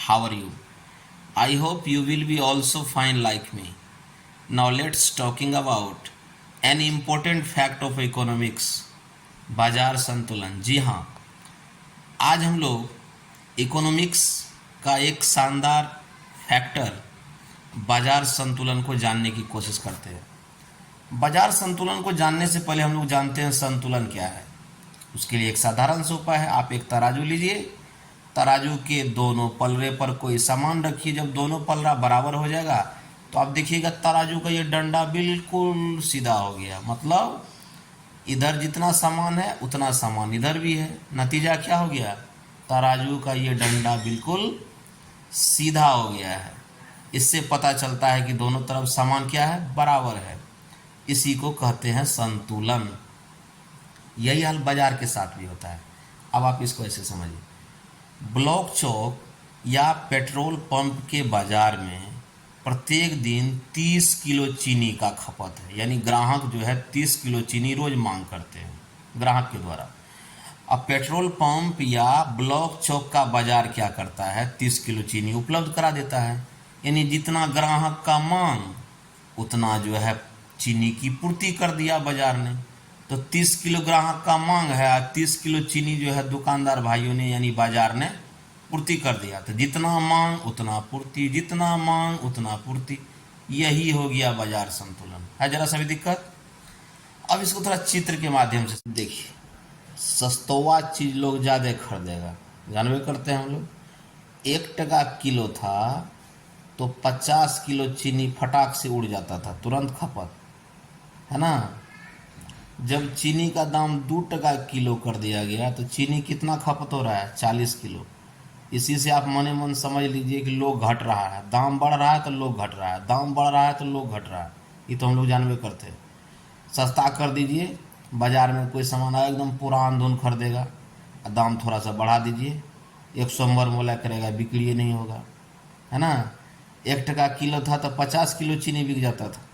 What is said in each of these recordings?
How are you? I hope you will be also fine like me. Now let's talking about an important fact of economics, बाजार संतुलन। जी हाँ, आज हम लोग economics का एक शानदार फैक्टर बाजार संतुलन को जानने की कोशिश करते हैं। बाजार संतुलन को जानने से पहले हम लोग जानते हैं संतुलन क्या है। उसके लिए एक साधारण सा उपाय है, आप एक तराजू लीजिए, तराजू के दोनों पलड़े पर कोई सामान रखिए। जब दोनों पलड़ा बराबर हो जाएगा तो आप देखिएगा तराजू का ये डंडा बिल्कुल सीधा हो गया, मतलब इधर जितना सामान है उतना सामान इधर भी है। नतीजा क्या हो गया? तराजू का ये डंडा बिल्कुल सीधा हो गया है। इससे पता चलता है कि दोनों तरफ सामान क्या है? बराबर है। इसी को कहते हैं संतुलन। यही हाल बाजार के साथ भी होता है। अब आप इसको ऐसे समझिए, ब्लॉक चौक या पेट्रोल पंप के बाजार में प्रत्येक दिन 30 किलो चीनी का खपत है, यानी ग्राहक जो है 30 किलो चीनी रोज मांग करते हैं ग्राहक के द्वारा। अब पेट्रोल पंप या ब्लॉक चौक का बाजार क्या करता है? 30 किलो चीनी उपलब्ध करा देता है, यानी जितना ग्राहक का मांग उतना जो है चीनी की पूर्ति कर दिया बाजार ने। तो 30 किलो ग्राहक का मांग है और 30 किलो चीनी जो है दुकानदार भाइयों ने यानी बाजार ने पूर्ति कर दिया। तो जितना मांग उतना पूर्ति, जितना मांग उतना पूर्ति, यही हो गया बाजार संतुलन। है जरा सा भी दिक्कत? अब इसको थोड़ा चित्र के माध्यम से देखिए। सस्तवा चीज लोग ज़्यादा खरीदेगा, जानवे करते हैं हम लोग। 1 टका किलो था तो 50 किलो चीनी फटाक से उड़ जाता था, तुरंत खपत, है ना। जब चीनी का दाम 2 टका किलो कर दिया गया तो चीनी कितना खपत हो रहा है? 40 किलो। इसी से आप मने मन समझ लीजिए कि लोग घट रहा है, दाम बढ़ रहा है तो लोग घट रहा है, दाम बढ़ रहा है तो लोग घट रहा है। ये तो हम लोग जानवे करते हैं। सस्ता कर दीजिए, बाजार में कोई सामान आया एकदम पुरान धुन खरीदेगा, दाम थोड़ा सा बढ़ा दीजिए, 100 मोला करेगा, बिक्री नहीं होगा, है ना। 1 टका किलो था तो 50 किलो चीनी बिक जाता था।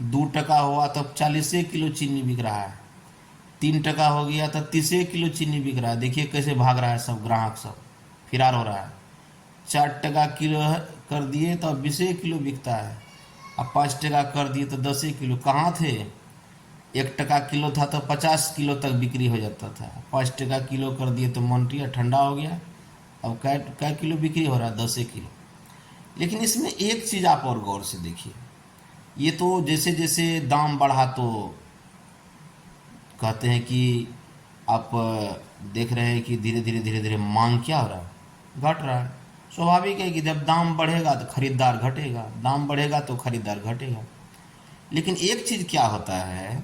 2 टका हुआ तो 40 किलो चीनी बिक रहा है। 3 टका हो गया तो 30 किलो चीनी बिक रहा है। देखिए कैसे भाग रहा है सब, ग्राहक सब फिरार हो रहा है। 4 टका किलो कर दिए तो 20 किलो बिकता है। अब 5 टका कर दिए तो 10 किलो। कहाँ थे? 1 टका किलो था तो 50 किलो तक बिक्री हो जाता था। 5 टका किलो कर दिए तो मंटिया ठंडा हो गया। अब कै किलो बिक्री हो रहा है? 10 किलो। लेकिन इसमें एक चीज़ आप और गौर से देखिए, ये तो जैसे जैसे दाम बढ़ा तो कहते हैं कि आप देख रहे हैं कि धीरे धीरे मांग क्या हो रहा है? घट रहा है। स्वाभाविक है कि जब दाम बढ़ेगा तो खरीदार घटेगा, दाम बढ़ेगा तो खरीदार घटेगा। लेकिन एक चीज़ क्या होता है,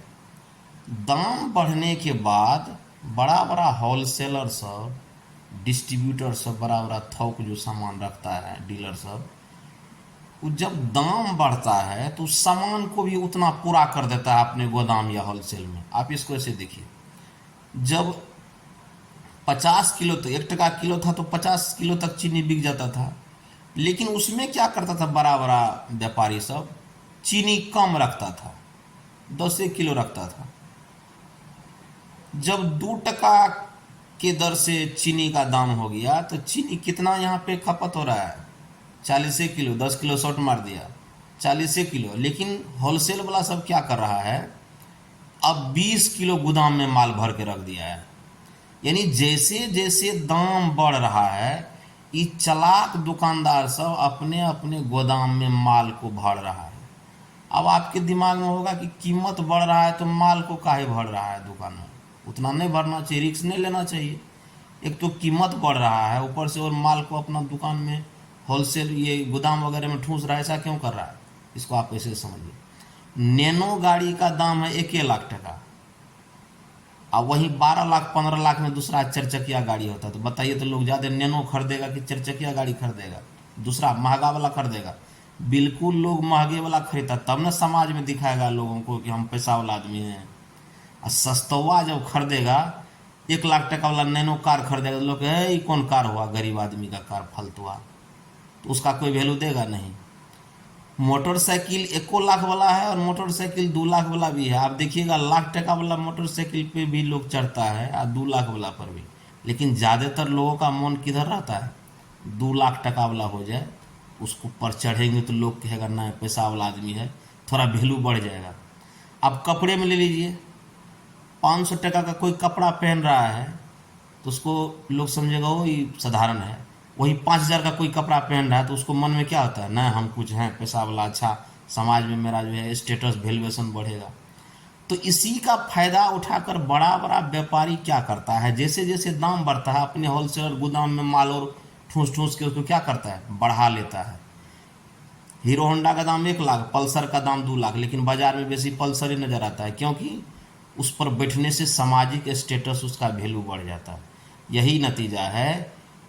दाम बढ़ने के बाद बड़ा बड़ा होलसेलर सब, डिस्ट्रीब्यूटर सब, बड़ा बड़ा थोक जो सामान रखता है, डीलर सब, जब दाम बढ़ता है तो सामान को भी उतना पूरा कर देता है अपने गोदाम या होलसेल में। आप इसको ऐसे देखिए, जब 50 किलो तो 1 टका किलो था तो 50 किलो तक चीनी बिक जाता था। लेकिन उसमें क्या करता था बड़ा बड़ा व्यापारी सब? चीनी कम रखता था, 10 किलो रखता था। जब 2 टका के दर से चीनी का दाम हो गया तो चीनी कितना यहाँ पे खपत हो रहा है? 40 किलो। 10 किलो शॉर्ट मार दिया, 40 किलो। लेकिन होलसेल वाला सब क्या कर रहा है? अब 20 किलो गोदाम में माल भर के रख दिया है। यानी जैसे जैसे दाम बढ़ रहा है, ये चालाक दुकानदार सब अपने अपने गोदाम में माल को भर रहा है। अब आपके दिमाग में होगा कि कीमत बढ़ रहा है तो माल को काहे भर रहा है दुकान में? उतना नहीं भरना चाहिए, रिस्क नहीं लेना चाहिए। एक तो कीमत बढ़ रहा है, ऊपर से और माल को अपना दुकान में होलसेल ये गोदाम वगैरह में ठूस रहा है। ऐसा क्यों कर रहा है? इसको आप ऐसे समझिए। नैनो गाड़ी का दाम है 1 लाख टका, और वहीं 12 लाख 15 लाख में दूसरा 4 चकिया गाड़ी होता है। तो बताइए, तो लोग ज़्यादा नैनो खरीदेगा कि 4 चकिया गाड़ी खरीदेगा? दूसरा महंगा वाला खरीदेगा। बिल्कुल लोग महंगे वाला खरीदता, तब ना समाज में दिखाएगा लोगों को कि हम पैसा वाला आदमी हैं। और सस्तवा जब खरीदेगा, 1 लाख टका वाला नैनो कार खरीदेगा तो लोग ये कौन कार हुआ? गरीब आदमी का कार, फालतुआ। तो उसका कोई वैल्यू देगा नहीं। मोटरसाइकिल 1 लाख वाला है और मोटरसाइकिल 2 लाख वाला भी है। आप देखिएगा, लाख टका वाला मोटरसाइकिल पे भी लोग चढ़ता है और 2 लाख वाला पर भी। लेकिन ज़्यादातर लोगों का मन किधर रहता है? 2 लाख टका वाला हो जाए, उसको पर चढ़ेंगे तो लोग कहेगा ना पैसा वाला आदमी है, थोड़ा वैल्यू बढ़ जाएगा। अब कपड़े में ले लीजिए, 500 टका का कोई कपड़ा पहन रहा है तो उसको लोग समझेगा वो ही साधारण है। वही 5,000 का कोई कपड़ा पहन रहा है तो उसको मन में क्या होता है, ना हम कुछ हैं, पैसा वाला, अच्छा समाज में मेरा जो है स्टेटस वैल्यूएशन बढ़ेगा। तो इसी का फायदा उठाकर बड़ा बड़ा व्यापारी क्या करता है, जैसे जैसे दाम बढ़ता है अपने होलसेलर गोदाम में माल और ठूस ठूस के उसको क्या करता है, बढ़ा लेता है। हीरो होंडा का दाम 1 लाख, पल्सर का दाम 2 लाख, लेकिन बाजार में बेसी पल्सर ही नज़र आता है, क्योंकि उस पर बैठने से सामाजिक स्टेटस, उसका वैल्यू बढ़ जाता है। यही नतीजा है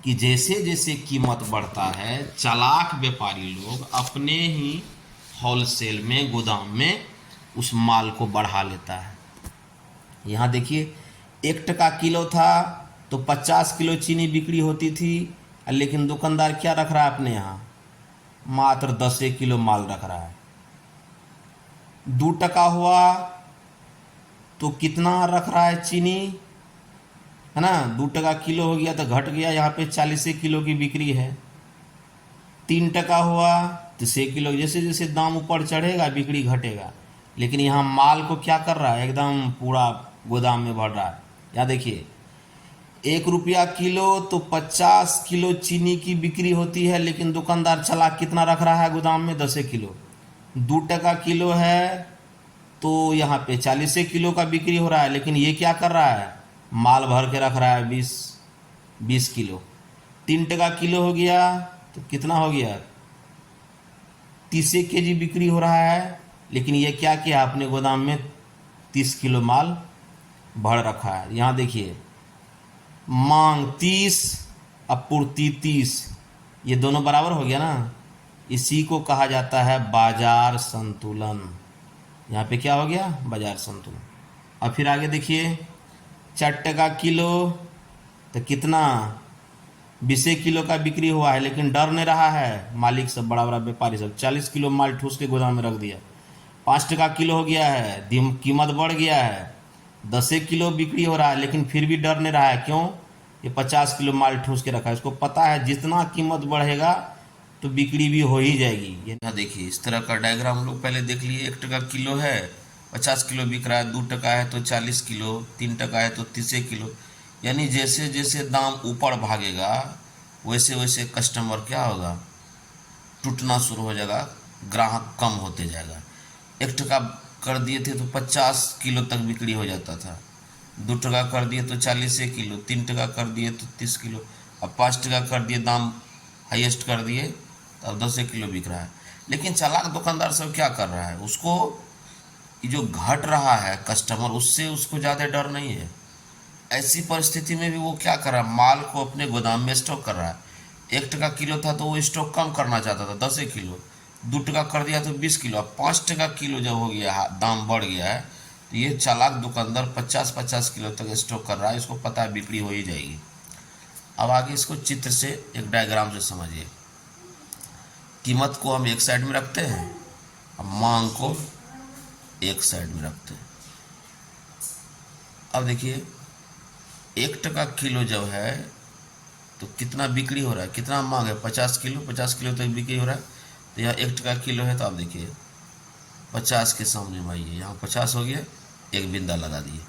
कि जैसे जैसे कीमत बढ़ता है, चालाक व्यापारी लोग अपने ही होलसेल में गोदाम में उस माल को बढ़ा लेता है। यहाँ देखिए 1 टका किलो था तो 50 किलो चीनी बिक्री होती थी, लेकिन दुकानदार क्या रख रहा है अपने यहाँ, मात्र 10 किलो माल रख रहा है। 2 टका हुआ तो कितना रख रहा है चीनी, है ना, 2 टका किलो हो गया तो घट गया, यहाँ पे 40 किलो की बिक्री है। 3 टका हुआ तो 6 किलो, जैसे जैसे दाम ऊपर चढ़ेगा बिक्री घटेगा, लेकिन यहाँ माल को क्या कर रहा है, एकदम पूरा गोदाम में भर रहा है। यहाँ देखिए 1 रुपया किलो तो 50 किलो चीनी की बिक्री होती है, लेकिन दुकानदार चला कितना रख रहा है गोदाम में, 10 किलो। 2 टका किलो है तो यहाँ पे 40 किलो का बिक्री हो रहा है, लेकिन ये क्या कर रहा है, माल भर के रख रहा है 20 किलो। 3 टका किलो हो गया तो कितना हो गया, 30 kg बिक्री हो रहा है, लेकिन ये क्या किया, अपने गोदाम में 30 किलो माल भर रखा है। यहाँ देखिए मांग 30, आपूर्ति 30, ये दोनों बराबर हो गया ना, इसी को कहा जाता है बाजार संतुलन। यहाँ पे क्या हो गया, बाजार संतुलन। अब फिर आगे देखिए 4 टका किलो तो कितना, 20 किलो का बिक्री हुआ है, लेकिन डर नहीं रहा है मालिक सब, बड़ा बड़ा व्यापारी सब 40 किलो माल ठूस के गोदाम में रख दिया। 5 टका किलो हो गया है, कीमत बढ़ गया है, 10 किलो बिक्री हो रहा है, लेकिन फिर भी डर नहीं रहा है, क्यों, ये 50 किलो माल ठूस के रखा है, इसको पता है जितना कीमत बढ़ेगा तो बिक्री भी हो ही जाएगी। ये ना देखिए इस तरह का डायग्राम लोग पहले देख लिए, 1 टका किलो है 50 किलो बिक रहा है, 2 टका है तो 40 किलो, 3 टका है तो 30 किलो, यानी जैसे जैसे दाम ऊपर भागेगा वैसे वैसे कस्टमर क्या होगा, टूटना शुरू हो जाएगा, ग्राहक कम होते जाएगा। 1 टका कर दिए थे तो 50 किलो तक बिक्री हो जाता था, 2 टका कर दिए तो 40 किलो, 3 टका कर दिए तो 30 किलो, अब 5 टका कर दिए, दाम हाईएस्ट कर दिए तो अब 10 किलो बिक रहा है। लेकिन चालाक दुकानदार सब क्या कर रहा है, उसको ये जो घट रहा है कस्टमर, उससे उसको ज़्यादा डर नहीं है। ऐसी परिस्थिति में भी वो क्या कर रहा है, माल को अपने गोदाम में स्टॉक कर रहा है। 1 टका किलो था तो वो स्टॉक कम करना चाहता था, 10 किलो, 2 टका कर दिया तो 20 किलो, अब 5 टका किलो जब हो गया, दाम बढ़ गया है, तो ये चालाक दुकानदार 50-50 किलो तक स्टॉक कर रहा है, इसको पता है बिक्री हो ही जाएगी। अब आगे इसको चित्र से, एक डायग्राम से समझिए। कीमत को हम एक साइड में रखते हैं, अब मांग को एक साइड में रखते हैं। अब देखिए 1 टका किलो जब है तो कितना बिक्री हो रहा है, कितना मांग है, 50 किलो, 50 किलो तक बिक्री हो रहा है, तो यहाँ 1 टका किलो है तो आप देखिए 50 के सामने में आइए, यहाँ 50 हो गया, एक बिंदा लगा दिए।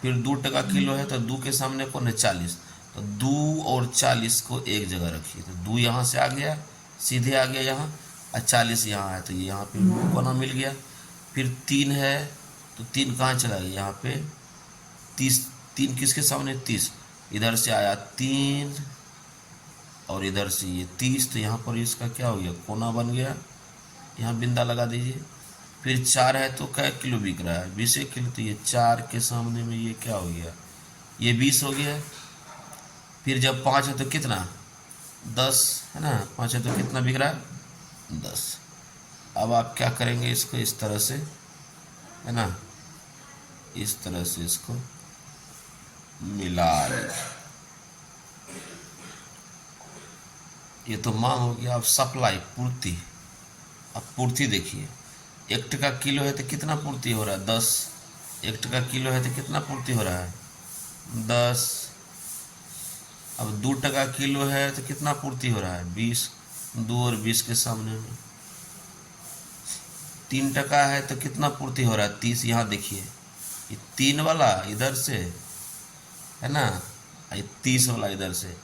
फिर 2 टका किलो है तो 2 के सामने कौन है, 40, तो 2 और 40 को एक जगह रखिए, तो 2 यहाँ से आ गया, सीधे आ गया यहाँ, और 40 यहाँ है तो ये यहाँ पे कोना मिल गया। फिर 3 है तो 3 कहाँ चला गया, यहाँ पे 30, 3 किसके सामने, 30, इधर से आया 3 और इधर से ये 30, तो यहाँ पर इसका क्या हो गया, कोना बन गया, यहाँ बिंदा लगा दीजिए। फिर 4 है तो क्या किलो बिक रहा है, 20 किलो, तो ये 4 के सामने में ये क्या हो गया, ये 20 हो गया। फिर जब 5 है तो कितना, 10 है ना, 5 है तो कितना बिक रहा है, 10। अब आप क्या करेंगे, इसको इस तरह से, है ना, इस तरह से इसको मिला दें। ये तो मांग हो गया। अब सप्लाई, पूर्ति, अब पूर्ति देखिए, 1 टका किलो है तो कितना पूर्ति हो रहा है, 10। 1 टका किलो है तो कितना पूर्ति हो रहा है, 10। अब 2 टका किलो है तो कितना पूर्ति हो रहा है? 20। 2 और 20 के सामने में 3 टका है तो कितना पूर्ति हो रहा है? 30। यहाँ देखिए ये 3 वाला इधर से है ना, ये 30 वाला इधर से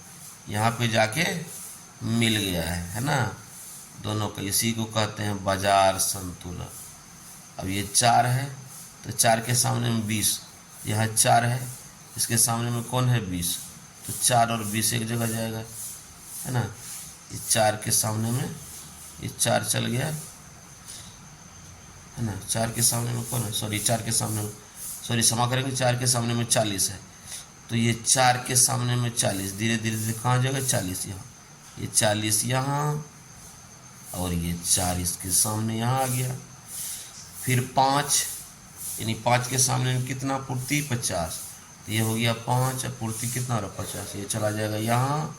यहाँ पे जाके मिल गया है ना, दोनों का। इसी को कहते हैं बाजार संतुलन। अब ये 4 है तो 4 के सामने में 20, यह 4 है, इसके सामने में कौन है? 20। तो 4 और 20 एक जगह जाएगा, है ना। ये 4 के सामने में ये 4 चल गया, है ना। 4 के सामने में कौन है? सॉरी 4 के सामने में, सॉरी क्षमा करेंगे, 4 के सामने में 40 है। तो ये 4 के सामने में 40, धीरे धीरे कहाँ जाएगा? 40 यहाँ, ये 40 यहाँ, और ये 4 इसके सामने यहाँ आ गया। फिर 5, यानी 5 के सामने में कितना पूर्ति? 50। तो ये हो गया 5, पूर्ति कितना रहा? 50। ये चला जाएगा यहाँ,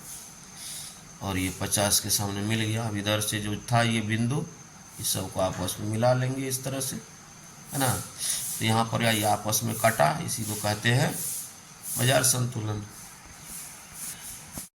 और ये 50 के सामने मिल गया। अब इधर से जो था ये बिंदु, इस सबको आपस में मिला लेंगे इस तरह से, है ना। तो यहाँ पर ये आपस में कटा, इसी को कहते हैं बाजार संतुलन।